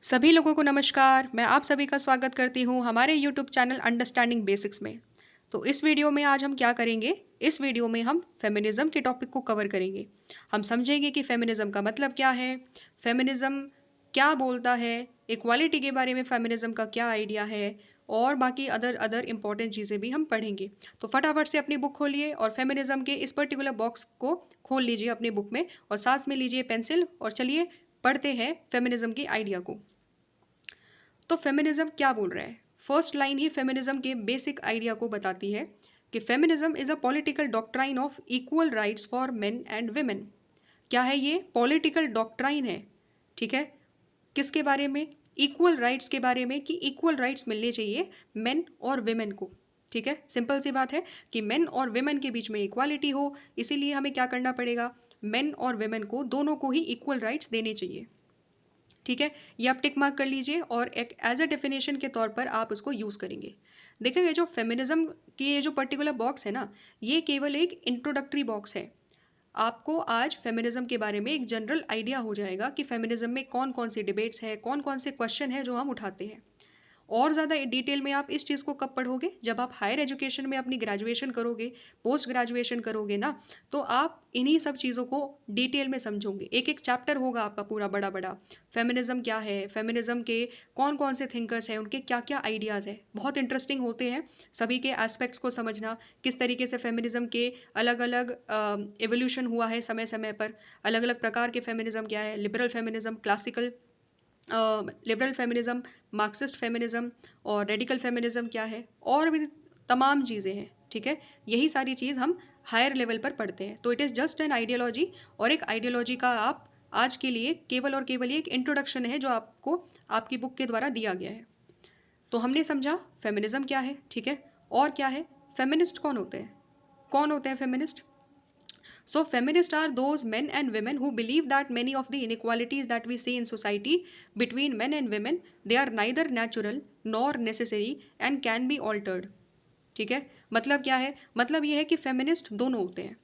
सभी लोगों को नमस्कार। मैं आप सभी का स्वागत करती हूँ हमारे यूट्यूब चैनल अंडरस्टैंडिंग बेसिक्स में। तो इस वीडियो में आज हम क्या करेंगे? इस वीडियो में हम फेमिनिज्म के टॉपिक को कवर करेंगे। हम समझेंगे कि फेमिनिज्म का मतलब क्या है, फेमिनिज्म क्या बोलता है, इक्वालिटी के बारे में फेमिनिज्म का क्या आइडिया है, और बाकी अदर अदर इंपॉर्टेंट चीज़ें भी हम पढ़ेंगे। तो फटाफट से अपनी बुक खोलिए और फेमिनिज्म के इस पर्टिकुलर बॉक्स को खोल लीजिए अपनी बुक में, और साथ में लीजिए पेंसिल, और चलिए पढ़ते हैं फेमिनिज्म की आइडिया को। तो फेमिनिज्म क्या बोल रहा है? फर्स्ट लाइन ही फेमिनिज्म के बेसिक आइडिया को बताती है कि feminism is a political doctrine of equal rights for main and women. क्या है ये? पॉलिटिकल डॉक्ट्राइन है। ठीक है, किसके बारे में? इक्वल राइट्स के बारे में, कि इक्वल राइट्स मिलने चाहिए मेन और वेमेन को। ठीक है, सिंपल सी बात है कि मेन और वेमेन के बीच में इक्वालिटी हो, इसीलिए हमें क्या करना पड़ेगा? मेन और वेमेन को दोनों को ही इक्वल राइट्स देने चाहिए। ठीक है, ये आप टिक मार्क कर लीजिए और एक एज अ डेफिनेशन के तौर पर आप उसको यूज़ करेंगे। देखिए, जो फेमिनिज्म की ये जो पर्टिकुलर बॉक्स है ना, ये केवल एक इंट्रोडक्टरी बॉक्स है। आपको आज फेमिनिज्म के बारे में एक जनरल आइडिया हो जाएगा कि फेमिनिज्म में कौन कौन सी डिबेट्स है, कौन कौन से क्वेश्चन है जो हम उठाते हैं। और ज़्यादा डिटेल में आप इस चीज़ को कब पढ़ोगे? जब आप हायर एजुकेशन में अपनी ग्रेजुएशन करोगे, पोस्ट ग्रेजुएशन करोगे ना, तो आप इन्हीं सब चीज़ों को डिटेल में समझोगे। एक एक चैप्टर होगा आपका पूरा बड़ा बड़ा। फेमिनिज्म क्या है, फेमिनिज्म के कौन कौन से थिंकर्स हैं, उनके क्या क्या आइडियाज़ हैं, बहुत इंटरेस्टिंग होते हैं। सभी के एस्पेक्ट्स को समझना, किस तरीके से फेमिनिज्म के अलग अलग एवोल्यूशन हुआ है समय समय पर, अलग अलग प्रकार के फेमिनिज्म क्या है, liberal feminism, classical liberal feminism, Marxist feminism और रेडिकल फेमिनिज्म क्या है, और भी तमाम चीज़ें हैं। ठीक है, यही सारी चीज़ हम हायर लेवल पर पढ़ते हैं। तो it is just an ideology, और एक आइडियोलॉजी का आप आज के लिए केवल और केवल ये एक इंट्रोडक्शन है जो आपको आपकी बुक के द्वारा दिया गया है। तो हमने समझा फेमिनिज्म क्या है। ठीक है, और क्या है? फेमिनिस्ट कौन होते हैं? कौन होते हैं feminist? So, feminists are those men and women who believe that many of the inequalities that we see in society between men and women, they are neither natural nor necessary and can be altered. ठीक है, मतलब क्या है? मतलब ये है कि feminist दोनों होते हैं,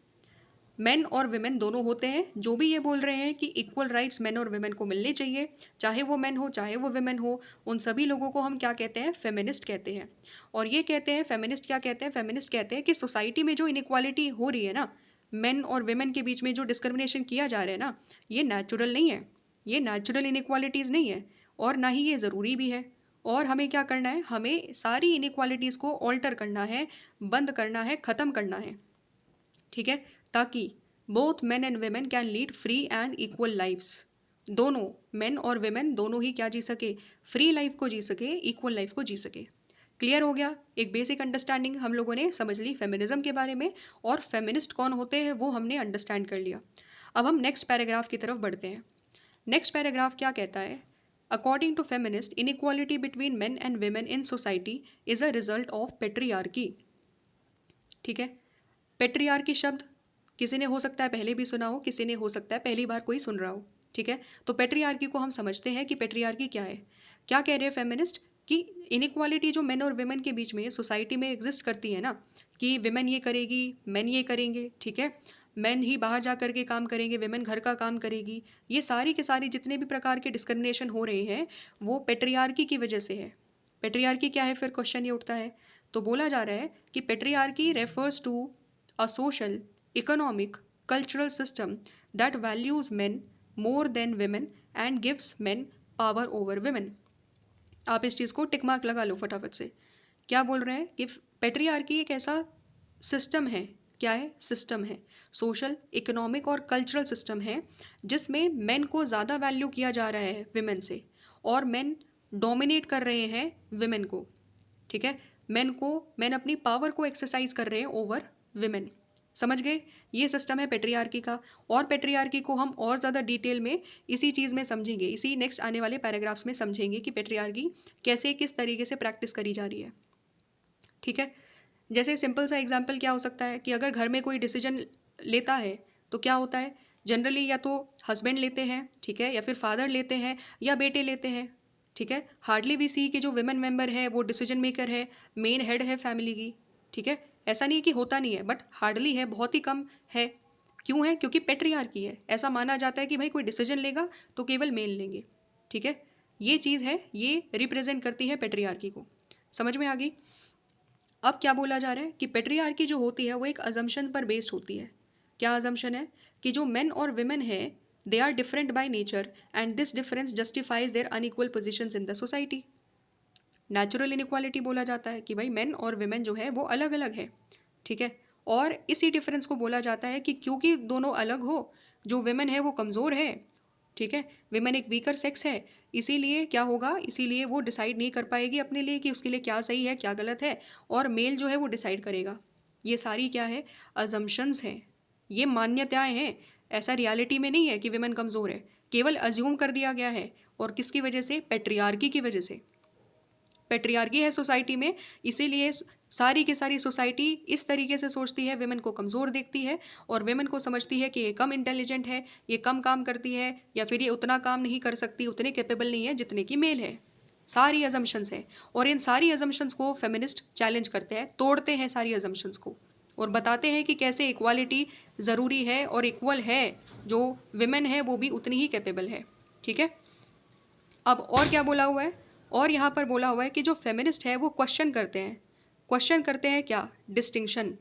मेन और वेमेन दोनों होते हैं। जो भी ये बोल रहे हैं कि इक्वल राइट्स मेन और वेमेन को मिलने चाहिए, चाहे वो मेन हो चाहे वो वेमेन हो, उन सभी लोगों को हम क्या कहते हैं? फेमिनिस्ट कहते हैं। और ये कहते हैं, फेमिनिस्ट क्या कहते हैं? फेमिनिस्ट कहते हैं कि सोसाइटी में जो इनइक्वालिटी हो रही है ना, मेन और वेमेन के बीच में जो डिस्क्रिमिनेशन किया जा रहा है ना, ये नेचुरल नहीं है, ये नेचुरल इनइक्वालिटीज़ नहीं है, और ना ही ये ज़रूरी भी है। और हमें क्या करना है? हमें सारी इनइक्वालिटीज़ को ऑल्टर करना है, बंद करना है, ख़त्म करना है। ठीक है, ताकि both men and women can lead free and equal lifes. दोनों मेन और वेमेन दोनों ही क्या जी सके? फ्री लाइफ को जी सके, इक्वल लाइफ को जी सके। क्लियर हो गया? एक बेसिक अंडरस्टैंडिंग हम लोगों ने समझ ली फेमिनिज्म के बारे में, और फेमिनिस्ट कौन होते हैं वो हमने अंडरस्टैंड कर लिया। अब हम नेक्स्ट पैराग्राफ की तरफ बढ़ते हैं। नेक्स्ट पैराग्राफ क्या कहता है? According to feminist, inequality between men and women in society is a result of patriarchy. ठीक है, पेट्रियार्की शब्द किसी ने हो सकता है पहले भी सुना हो, किसी ने हो सकता है पहली बार कोई सुन रहा हो। ठीक है, तो पेट्रियार्की को हम समझते हैं कि पेट्रियार्की क्या है। क्या कह रहे हैं फेमिनिस्ट? कि इनइक्वालिटी जो मेन और वेमेन के बीच में सोसाइटी में एग्जिस्ट करती है ना, कि वेमेन ये करेगी, मेन ये करेंगे। ठीक है, मेन ही बाहर जा कर के काम करेंगे, वेमेन घर का काम करेगी। ये सारी के सारी जितने भी प्रकार के डिस्क्रिमिनेशन हो रहे हैं, वो पेट्रियार्की की वजह से है। पेट्रियार्की क्या है? फिर क्वेश्चन ये उठता है। तो बोला जा रहा है कि patriarchy refers to a social, economic, cultural system that values men more than women and gives men power over women. आप इस चीज़ को टिक मार्क लगा लो फटाफट से। क्या बोल रहे हैं? कि पेट्रियार्की एक ऐसा सिस्टम है। क्या है? सिस्टम है, सोशल, इकोनॉमिक और कल्चरल सिस्टम है, जिसमें मेन को ज़्यादा वैल्यू किया जा रहा है विमेन से, और मेन डोमिनेट कर रहे हैं विमेन को। ठीक है, मेन अपनी पावर को एक्सरसाइज कर रहे हैं ओवर विमेन। समझ गए? ये सिस्टम है पेट्रियार्की का। और पेट्रियार्की को हम और ज़्यादा डिटेल में इसी चीज़ में समझेंगे, इसी नेक्स्ट आने वाले पैराग्राफ्स में समझेंगे कि पेट्रियार्की कैसे किस तरीके से प्रैक्टिस करी जा रही है। ठीक है, जैसे सिंपल सा एग्जाम्पल क्या हो सकता है कि अगर घर में कोई डिसीजन लेता है तो क्या होता है? जनरली या तो हस्बैंड लेते हैं, ठीक है, या फिर फादर लेते हैं, या बेटे लेते हैं। ठीक है, हार्डली वी सी कि जो विमेन मेंबर है वो डिसीजन मेकर है, मेन हेड है फैमिली की। ठीक है, ऐसा नहीं है कि होता नहीं है, बट हार्डली है, बहुत ही कम है। क्यों है? क्योंकि पेट्रियार्की है। ऐसा माना जाता है कि भाई कोई डिसीजन लेगा तो केवल मेल लेंगे। ठीक है, ये चीज़ है, ये रिप्रेजेंट करती है पेट्रियार्की को। समझ में आ गई? अब क्या बोला जा रहा है कि पेट्रियार्की जो होती है वो एक अजम्पशन पर बेस्ड होती है। क्या अजम्पशन है? कि जो मेन और विमेन है they are different by nature and this difference justifies their unequal positions in the society. Natural inequality बोला जाता है कि भाई मेन और विमेन जो है वो अलग अलग है, ठीक है। और इसी डिफरेंस को बोला जाता है कि क्योंकि दोनों अलग हो, जो विमेन है वो कमज़ोर है, ठीक है, विमेन एक वीकर सेक्स है, इसीलिए क्या होगा, इसीलिए वो डिसाइड नहीं कर पाएगी अपने लिए कि उसके लिए क्या सही है क्या गलत है, और मेल जो है वो डिसाइड करेगा। ये सारी क्या है, अजम्पशंस हैं, ये मान्यताएं हैं। ऐसा रियलिटी में नहीं है कि विमेन कमज़ोर है, केवल अज्यूम कर दिया गया है। और किसकी वजह से? पेट्रियार्की की वजह से। पेट्रियार्की है सोसाइटी में, इसीलिए सारी की सारी सोसाइटी इस तरीके से सोचती है, विमेन को कमज़ोर देखती है और विमेन को समझती है कि ये कम इंटेलिजेंट है, ये कम काम करती है, या फिर ये उतना काम नहीं कर सकती, उतने कैपेबल नहीं है जितने की मेल है। सारी अजम्पशंस है, और इन सारी अजम्पशंस को फेमिनिस्ट चैलेंज करते हैं, तोड़ते हैं सारी अजम्पशंस को, और बताते हैं कि कैसे इक्वालिटी ज़रूरी है और इक्वल है, जो विमेन है वो भी उतनी ही कैपेबल है, ठीक है। अब और क्या बोला हुआ है, और यहाँ पर बोला हुआ है कि जो फेमिनिस्ट है वो क्वेश्चन करते हैं, क्वेश्चन करते हैं क्या? Distinction,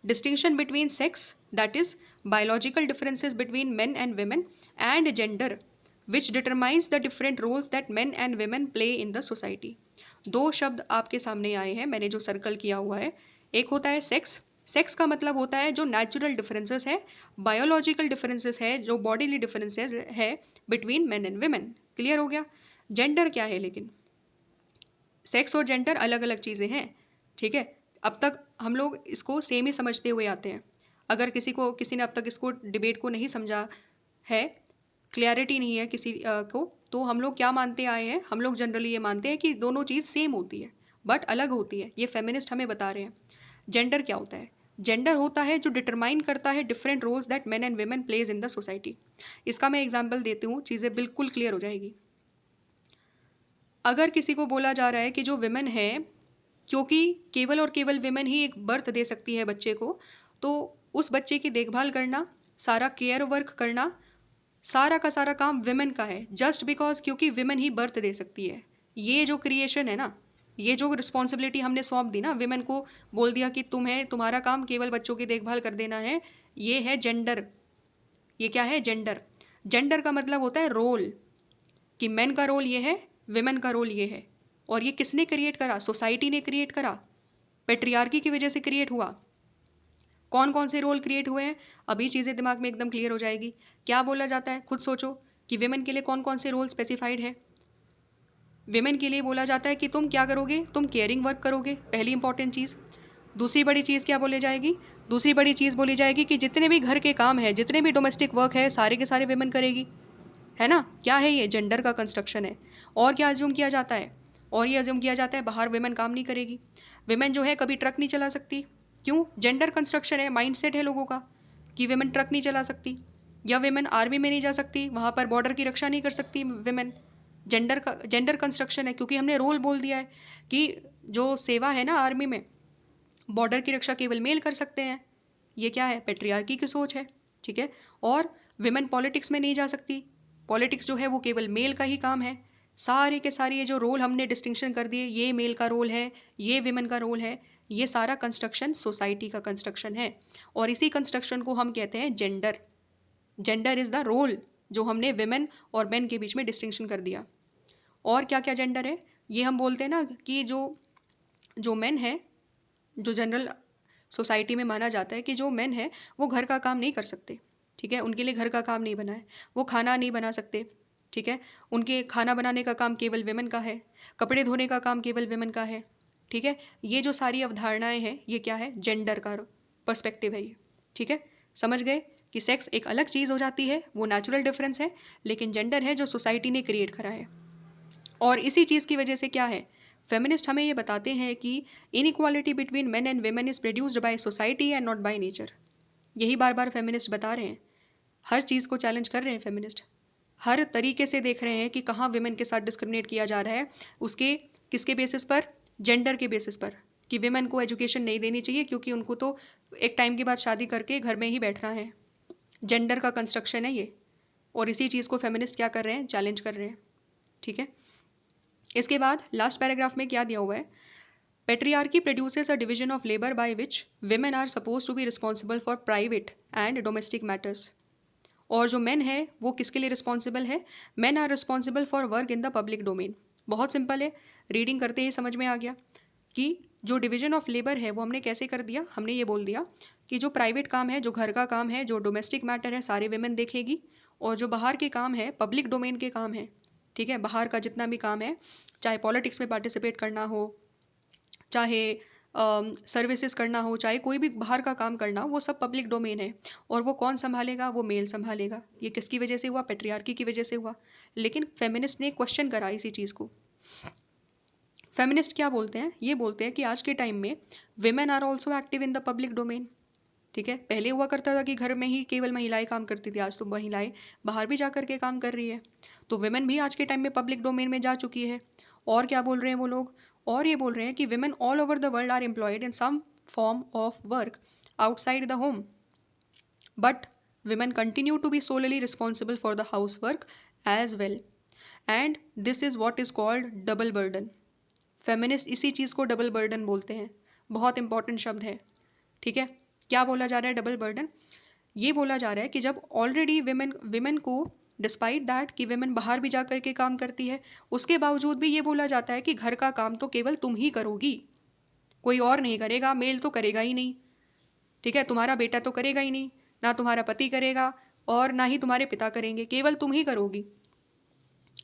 distinction between sex, that is biological differences between men and women, and gender which determines the different roles that men and women play in the society. दो शब्द आपके सामने आए हैं, मैंने जो सर्कल किया हुआ है। एक होता है सेक्स, सेक्स का मतलब होता है जो नेचुरल डिफरेंसेस है, बायोलॉजिकल डिफरेंसेस है, जो बॉडीली डिफरेंसेस है between men and women. Clear हो गया? जेंडर क्या है? लेकिन सेक्स और जेंडर अलग अलग चीज़ें हैं, ठीक है। अब तक हम लोग इसको सेम ही समझते हुए आते हैं। अगर किसी ने अब तक इसको डिबेट को नहीं समझा है, क्लैरिटी नहीं है किसी को, तो हम लोग क्या मानते आए हैं, हम लोग जनरली ये मानते हैं कि दोनों चीज़ सेम होती है बट अलग होती है। ये फेमिनिस्ट हमें बता रहे हैं। जेंडर क्या होता है? जेंडर होता है जो डिटरमाइन करता है different roles that men and women plays in the society. इसका मैं एग्जाम्पल देती हूँ, चीज़ें बिल्कुल क्लियर हो जाएगी। अगर किसी को बोला जा रहा है कि जो विमेन है, क्योंकि केवल और केवल विमेन ही एक बर्थ दे सकती है बच्चे को, तो उस बच्चे की देखभाल करना, सारा केयर वर्क करना, सारा का सारा काम विमेन का है, जस्ट बिकॉज क्योंकि विमेन ही बर्थ दे सकती है। ये जो क्रिएशन है ना, ये जो रिस्पॉन्सिबिलिटी हमने सौंप दी ना विमेन को, बोल दिया कि तुम्हारा काम केवल बच्चों की देखभाल कर देना है, ये है जेंडर। ये क्या है? जेंडर। जेंडर का मतलब होता है रोल, कि मेन का रोल ये है, विमेन का रोल ये है। और ये किसने क्रिएट करा? सोसाइटी ने क्रिएट करा, पेट्रियार्की की वजह से क्रिएट हुआ। कौन कौन से रोल क्रिएट हुए हैं, अभी चीज़ें दिमाग में एकदम क्लियर हो जाएगी। क्या बोला जाता है, खुद सोचो कि विमेन के लिए कौन कौन से रोल स्पेसिफाइड है। विमेन के लिए बोला जाता है कि तुम क्या करोगे, तुम केयरिंग वर्क करोगे, पहली इंपॉर्टेंट चीज़। दूसरी बड़ी चीज़ क्या बोली जाएगी? दूसरी बड़ी चीज़ बोली जाएगी कि जितने भी घर के काम है, जितने भी डोमेस्टिक वर्क है, सारे के सारे विमेन करेगी, है ना। क्या है ये? जेंडर का कंस्ट्रक्शन है। और क्या अज्यूम किया जाता है? और ये अज्यूम किया जाता है बाहर विमेन काम नहीं करेगी, विमेन जो है कभी ट्रक नहीं चला सकती। क्यों? जेंडर कंस्ट्रक्शन है, माइंडसेट है लोगों का कि विमेन ट्रक नहीं चला सकती, या विमेन आर्मी में नहीं जा सकती, वहाँ पर बॉर्डर की रक्षा नहीं कर सकती विमेन। जेंडर कंस्ट्रक्शन है, क्योंकि हमने रोल बोल दिया है कि जो सेवा है ना आर्मी में, बॉर्डर की रक्षा केवल मेल कर सकते हैं। ये क्या है? पेट्रियार्की की सोच है, ठीक है। और विमेन पॉलिटिक्स में नहीं जा सकती, पॉलिटिक्स जो है वो केवल मेल का ही काम है। सारे के सारे ये जो रोल हमने डिस्टिंक्शन कर दिए, ये मेल का रोल है, ये विमेन का रोल है, ये सारा कंस्ट्रक्शन सोसाइटी का कंस्ट्रक्शन है। और इसी कंस्ट्रक्शन को हम कहते हैं gender. Gender is the role जो हमने विमेन और मेन के बीच में डिस्टिंक्शन कर दिया। और क्या क्या जेंडर है? ये हम बोलते हैं ना कि जो जो मेन है, जो जनरल सोसाइटी में माना जाता है कि जो मेन है वो घर का काम नहीं कर सकते, ठीक है, उनके लिए घर का काम नहीं बना है, वो खाना नहीं बना सकते, ठीक है, उनके खाना बनाने का काम केवल विमेन का है, कपड़े धोने का काम केवल विमेन का है, ठीक है। ये जो सारी अवधारणाएं हैं ये क्या है? जेंडर का पर्सपेक्टिव है ये, ठीक है। समझ गए कि सेक्स एक अलग चीज़ हो जाती है, वो नेचुरल डिफरेंस है, लेकिन जेंडर है जो सोसाइटी ने क्रिएट करा है। और इसी चीज़ की वजह से क्या है, फेमिनिस्ट हमें ये बताते हैं कि inequality between men and women is produced by society and not by nature. यही बार बार फेमिनिस्ट बता रहे हैं, हर चीज़ को चैलेंज कर रहे हैं फेमिनिस्ट, हर तरीके से देख रहे हैं कि कहाँ विमेन के साथ डिस्क्रिमिनेट किया जा रहा है, उसके किसके बेसिस पर? जेंडर के बेसिस पर, कि विमेन को एजुकेशन नहीं देनी चाहिए क्योंकि उनको तो एक टाइम के बाद शादी करके घर में ही बैठना है। जेंडर का कंस्ट्रक्शन है ये, और इसी चीज़ को फेमिनिस्ट क्या कर रहे हैं? चैलेंज कर रहे हैं, ठीक है। इसके बाद लास्ट पैराग्राफ में क्या दिया हुआ है, patriarchy produces a division of labour by which women are suppose to be responsible for private and domestic matters. और जो मेन है वो किसके लिए रिस्पॉन्सिबल है, men are responsible for work in the public domain. बहुत सिंपल है, reading करते ही समझ में आ गया कि जो डिवीजन ऑफ लेबर है वो हमने कैसे कर दिया, हमने ये बोल दिया कि जो प्राइवेट काम है, जो घर का काम है, जो डोमेस्टिक मैटर है, सारे विमेन देखेगी, और जो बाहर के काम है, पब्लिक डोमेन के काम है, ठीक है, बाहर का जितना भी काम है, चाहे पॉलिटिक्स में पार्टिसिपेट करना हो, चाहे सर्विसेज करना हो, चाहे कोई भी बाहर का काम करना हो, वो सब पब्लिक डोमेन है। और वो कौन संभालेगा, वो मेल संभालेगा। ये किसकी वजह से हुआ, पेट्रियार्की की वजह से हुआ। लेकिन फेमिनिस्ट ने क्वेश्चन करा इसी चीज़ को। फेमिनिस्ट क्या बोलते हैं, ये बोलते हैं कि आज के टाइम में women are also active in the public domain. ठीक है, पहले हुआ करता था कि घर में ही केवल महिलाएं काम करती थी, आज तो महिलाएं बाहर भी जा करके काम कर रही है। तो विमेन भी आज के टाइम में पब्लिक डोमेन में जा चुकी है। और क्या बोल रहे हैं वो लोग, और ये बोल रहे हैं कि women all over the world are employed in some form of work outside the home, but women continue to be solely responsible for the housework as well, and this is what is called double burden। Feminist इसी चीज़ को double burden बोलते हैं। बहुत important शब्द है, ठीक है। क्या बोला जा रहा है, डबल बर्डन। ये बोला जा रहा है कि जब ऑलरेडी विमेन को डिस्पाइट दैट कि विमेन बाहर भी जा कर के काम करती है, उसके बावजूद भी ये बोला जाता है कि घर का काम तो केवल तुम ही करोगी, कोई और नहीं करेगा, मेल तो करेगा ही नहीं, ठीक है, तुम्हारा बेटा तो करेगा ही नहीं, ना तुम्हारा पति करेगा और ना ही तुम्हारे पिता करेंगे, केवल तुम ही करोगी।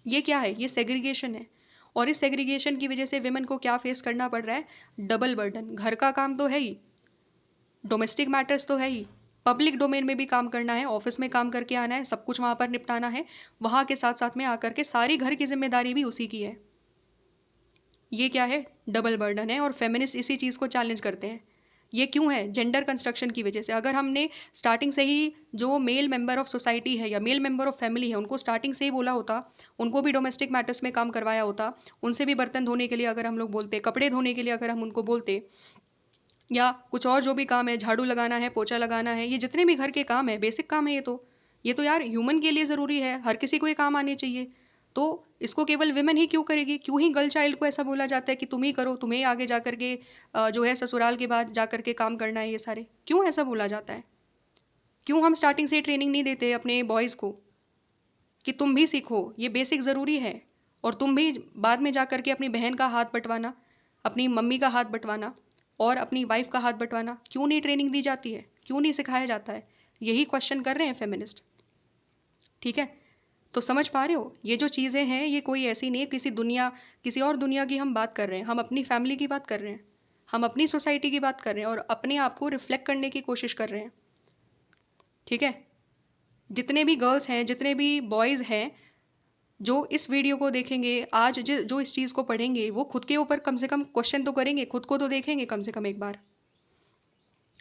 ये क्या है, ये सेग्रीगेशन है। और इस सेग्रीगेशन की वजह से विमेन को क्या फेस करना पड़ रहा है, डबल बर्डन। घर का काम तो है ही, डोमेस्टिक मैटर्स तो है ही, पब्लिक डोमेन में भी काम करना है, ऑफिस में काम करके आना है, सब कुछ वहाँ पर निपटाना है, वहाँ के साथ साथ में आकर के सारी घर की जिम्मेदारी भी उसी की है। ये क्या है, डबल बर्डन है। और फेमिनिस्ट इसी चीज़ को चैलेंज करते हैं। ये क्यों है, जेंडर कंस्ट्रक्शन की वजह से। अगर हमने स्टार्टिंग से ही जो मेल मेंबर ऑफ सोसाइटी है या मेल मेंबर ऑफ फैमिली है उनको स्टार्टिंग से ही बोला होता, उनको भी डोमेस्टिक मैटर्स में काम करवाया होता, उनसे भी बर्तन धोने के लिए अगर हम लोग बोलते, कपड़े धोने के लिए अगर हम उनको बोलते, या कुछ और जो भी काम है, झाड़ू लगाना है, पोछा लगाना है, ये जितने भी घर के काम है, बेसिक काम है, ये तो यार ह्यूमन के लिए ज़रूरी है, हर किसी को ये काम आने चाहिए। तो इसको केवल विमेन ही क्यों करेगी, क्यों ही गर्ल चाइल्ड को ऐसा बोला जाता है कि तुम ही करो, तुम्हें आगे जा कर के जो है ससुराल के बाद जा कर के काम करना है, ये सारे क्यों ऐसा बोला जाता है। क्यों हम स्टार्टिंग से ट्रेनिंग नहीं देते अपने बॉयज़ को कि तुम भी सीखो, ये बेसिक ज़रूरी है, और तुम भी बाद में जा कर के अपनी बहन का हाथ बंटवाना, अपनी मम्मी का हाथ बंटवाना और अपनी वाइफ का हाथ बंटवाना, क्यों नहीं ट्रेनिंग दी जाती है, क्यों नहीं सिखाया जाता है। यही क्वेश्चन कर रहे हैं फेमिनिस्ट, ठीक है। तो समझ पा रहे हो, ये जो चीज़ें हैं ये कोई ऐसी नहीं है किसी और दुनिया की हम बात कर रहे हैं, हम अपनी फैमिली की बात कर रहे हैं, हम अपनी सोसाइटी की बात कर रहे हैं और अपने आप को रिफ्लेक्ट करने की कोशिश कर रहे हैं, ठीक है। जितने भी गर्ल्स हैं, जितने भी बॉयज़ हैं जो इस वीडियो को देखेंगे आज, जो इस चीज़ को पढ़ेंगे, वो खुद के ऊपर कम से कम क्वेश्चन तो करेंगे, खुद को तो देखेंगे कम से कम एक बार,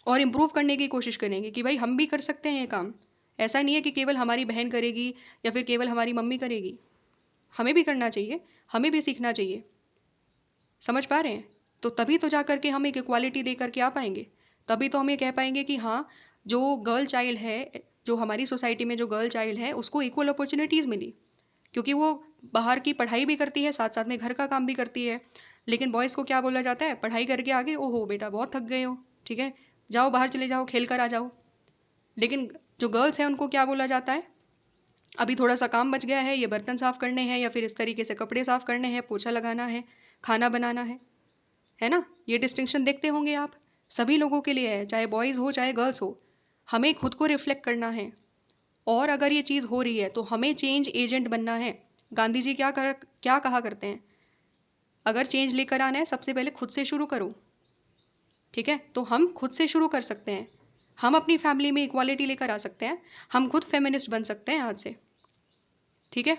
और इम्प्रूव करने की कोशिश करेंगे कि भाई हम भी कर सकते हैं ये काम। ऐसा नहीं है कि केवल हमारी बहन करेगी या फिर केवल हमारी मम्मी करेगी, हमें भी करना चाहिए, हमें भी सीखना चाहिए। समझ पा रहे हैं, तो तभी तो जा करके हम एक इक्वालिटी दे करके आ पाएंगे, तभी तो हम ये कह पाएंगे कि हाँ, जो गर्ल चाइल्ड है, जो हमारी सोसाइटी में जो गर्ल चाइल्ड है उसको इक्वल अपॉर्चुनिटीज़ मिली, क्योंकि वो बाहर की पढ़ाई भी करती है, साथ साथ में घर का काम भी करती है। लेकिन बॉयज़ को क्या बोला जाता है, पढ़ाई करके आगे, ओहो बेटा बहुत थक गए हो, ठीक है, जाओ बाहर चले जाओ, खेल कर आ जाओ। लेकिन जो गर्ल्स हैं उनको क्या बोला जाता है, अभी थोड़ा सा काम बच गया है, ये बर्तन साफ़ करने हैं या फिर इस तरीके से कपड़े साफ़ करने हैं, पोछा लगाना है, खाना बनाना है ना। ये डिस्टिंक्शन देखते होंगे आप, सभी लोगों के लिए है, चाहे बॉयज़ हो चाहे गर्ल्स हो। हमें खुद को रिफ्लेक्ट करना है, और अगर ये चीज़ हो रही है तो हमें चेंज एजेंट बनना है। गांधी जी क्या कहा करते हैं, अगर चेंज लेकर आना है सबसे पहले खुद से शुरू करो, ठीक है। तो हम खुद से शुरू कर सकते हैं, हम अपनी फैमिली में इक्वालिटी लेकर आ सकते हैं, हम खुद फेमिनिस्ट बन सकते हैं आज से, ठीक है।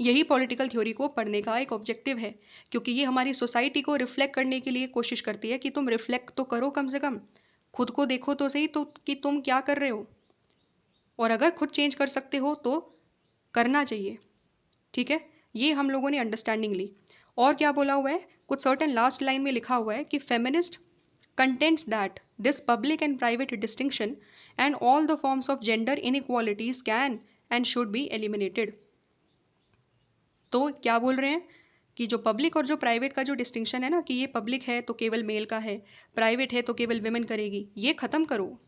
यही पॉलिटिकल थ्योरी को पढ़ने का एक ऑब्जेक्टिव है, क्योंकि ये हमारी सोसाइटी को रिफ्लेक्ट करने के लिए कोशिश करती है कि तुम रिफ्लेक्ट तो करो, कम से कम खुद को देखो तो सही, तो कि तुम क्या कर रहे हो, और अगर खुद चेंज कर सकते हो तो करना चाहिए, ठीक है। ये हम लोगों ने अंडरस्टैंडिंग ली। और क्या बोला हुआ है, कुछ सर्टेन लास्ट लाइन में लिखा हुआ है कि feminist contends that this public and private distinction and all the forms of gender inequalities can and should be eliminated। तो क्या बोल रहे हैं कि जो पब्लिक और जो प्राइवेट का जो डिस्टिंक्शन है ना, कि ये पब्लिक है तो केवल मेल का है, प्राइवेट है तो केवल विमेन करेगी, ये ख़त्म करो।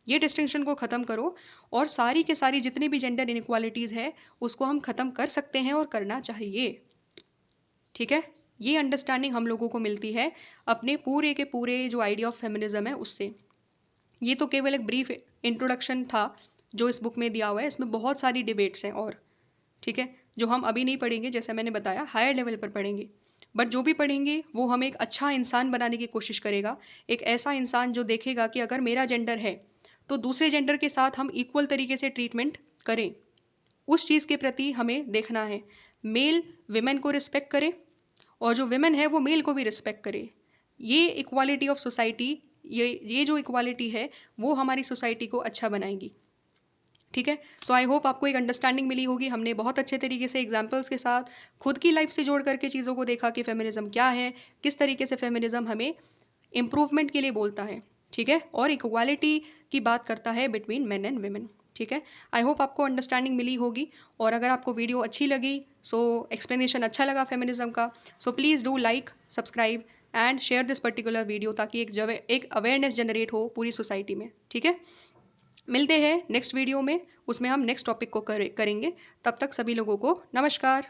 ये डिस्टिंक्शन को ख़त्म करो और सारी के सारी जितनी भी जेंडर इनक्वालिटीज़ है उसको हम ख़त्म कर सकते हैं और करना चाहिए। ठीक है, ये अंडरस्टैंडिंग हम लोगों को मिलती है अपने पूरे के पूरे जो आइडिया ऑफ फेमिनिज्म है उससे। ये तो केवल एक ब्रीफ इंट्रोडक्शन था जो इस बुक में दिया हुआ है, इसमें बहुत सारी डिबेट्स हैं और ठीक है, जो हम अभी नहीं पढ़ेंगे, जैसे मैंने बताया हायर लेवल पर पढ़ेंगे। बट जो भी पढ़ेंगे वो हमें एक अच्छा इंसान बनाने की कोशिश करेगा, एक ऐसा इंसान जो देखेगा कि अगर मेरा जेंडर है तो दूसरे जेंडर के साथ हम इक्वल तरीके से ट्रीटमेंट करें। उस चीज़ के प्रति हमें देखना है, मेल विमेन को रिस्पेक्ट करे और जो विमेन है वो मेल को भी रिस्पेक्ट करे। ये इक्वालिटी ऑफ सोसाइटी, ये जो इक्वालिटी है वो हमारी सोसाइटी को अच्छा बनाएगी। ठीक है, सो आई होप आपको एक अंडरस्टैंडिंग मिली होगी। हमने बहुत अच्छे तरीके से एग्जाम्पल्स के साथ खुद की लाइफ से जोड़ करके चीज़ों को देखा कि फेमिनिज्म क्या है, किस तरीके से फेमिनिज्म हमें इम्प्रूवमेंट के लिए बोलता है। ठीक है, और इक्वालिटी की बात करता है बिटवीन मेन एंड वेमेन। ठीक है, आई होप आपको अंडरस्टैंडिंग मिली होगी। और अगर आपको वीडियो अच्छी लगी, सो एक्सप्लेनेशन अच्छा लगा फेमिनिज्म का, so please do like, subscribe and share this particular video, ताकि एक अवेयरनेस जनरेट हो पूरी सोसाइटी में। ठीक है, मिलते हैं नेक्स्ट वीडियो में, उसमें हम नेक्स्ट टॉपिक को करेंगे। तब तक सभी लोगों को नमस्कार।